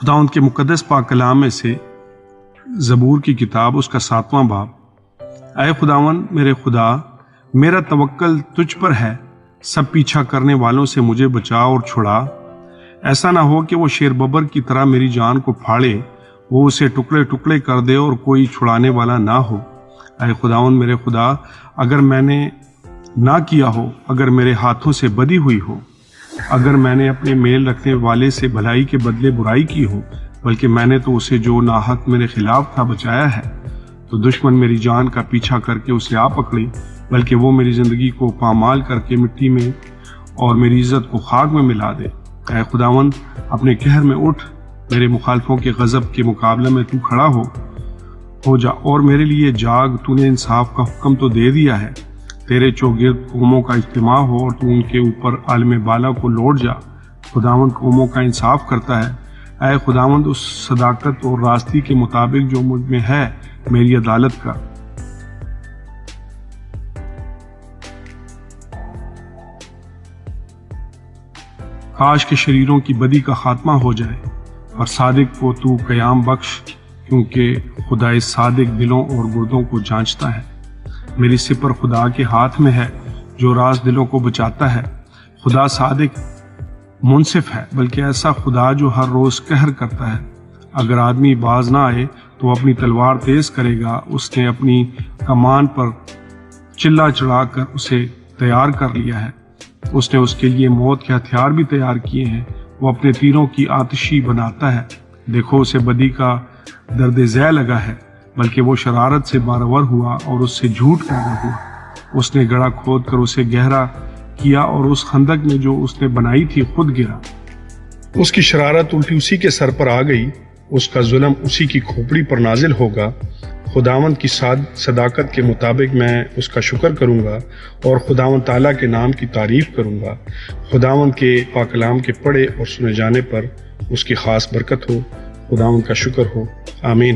خداوند کے مقدس پاک کلام میں سے زبور کی کتاب اس کا 7واں باب۔ اے خداوند میرے خدا، میرا توکل تجھ پر ہے، سب پیچھا کرنے والوں سے مجھے بچا اور چھڑا۔ ایسا نہ ہو کہ وہ شیر ببر کی طرح میری جان کو پھاڑے، وہ اسے ٹکڑے ٹکڑے کر دے اور کوئی چھڑانے والا نہ ہو۔ اے خداوند میرے خدا، اگر میں نے نہ کیا ہو، اگر میرے ہاتھوں سے بدی ہوئی ہو، اگر میں نے اپنے میل رکھنے والے سے بھلائی کے بدلے برائی کی ہو، بلکہ میں نے تو اسے جو ناحق میرے خلاف تھا بچایا ہے، تو دشمن میری جان کا پیچھا کر کے اسے آ پکڑے، بلکہ وہ میری زندگی کو پامال کر کے مٹی میں اور میری عزت کو خاک میں ملا دے۔ اے خداوند اپنے قہر میں اٹھ، میرے مخالفوں کے غضب کے مقابلے میں تو کھڑا ہو جا اور میرے لیے جاگ۔ تو نے انصاف کا حکم تو دے دیا ہے، تیرے چوگرد قوموں کا اجتماع ہو اور تو ان کے اوپر عالم بالا کو لوٹ جا۔ خداوند قوموں کا انصاف کرتا ہے۔ اے خداوند اس صداقت اور راستی کے مطابق جو مجھ میں ہے میری عدالت کر۔ کاش کے شریروں کی بدی کا خاتمہ ہو جائے اور صادق کو تو قیام بخش، کیونکہ خدائے صادق دلوں اور گردوں کو جانچتا ہے۔ میری سپر خدا کے ہاتھ میں ہے جو راز دلوں کو بچاتا ہے۔ خدا صادق منصف ہے، بلکہ ایسا خدا جو ہر روز قہر کرتا ہے۔ اگر آدمی باز نہ آئے تو اپنی تلوار تیز کرے گا۔ اس نے اپنی کمان پر چلا چڑھا کر اسے تیار کر لیا ہے۔ اس نے اس کے لیے موت کے ہتھیار بھی تیار کیے ہیں۔ وہ اپنے تیروں کی آتشی بناتا ہے۔ دیکھو اسے بدی کا درد ذیل لگا ہے، بلکہ وہ شرارت سے بارور ہوا اور اس سے جھوٹ پیدا ہوا۔ اس نے گڑھا کھود کر اسے گہرا کیا اور اس خندق میں جو اس نے بنائی تھی خود گرا۔ اس کی شرارت الٹی اسی کے سر پر آ گئی، اس کا ظلم اسی کی کھوپڑی پر نازل ہوگا۔ خداوند کی صداقت کے مطابق میں اس کا شکر کروں گا اور خداوند تعالیٰ کے نام کی تعریف کروں گا۔ خداوند کے پاک کلام کے پڑھے اور سنے جانے پر اس کی خاص برکت ہو۔ خداوند کا شکر ہو، آمین۔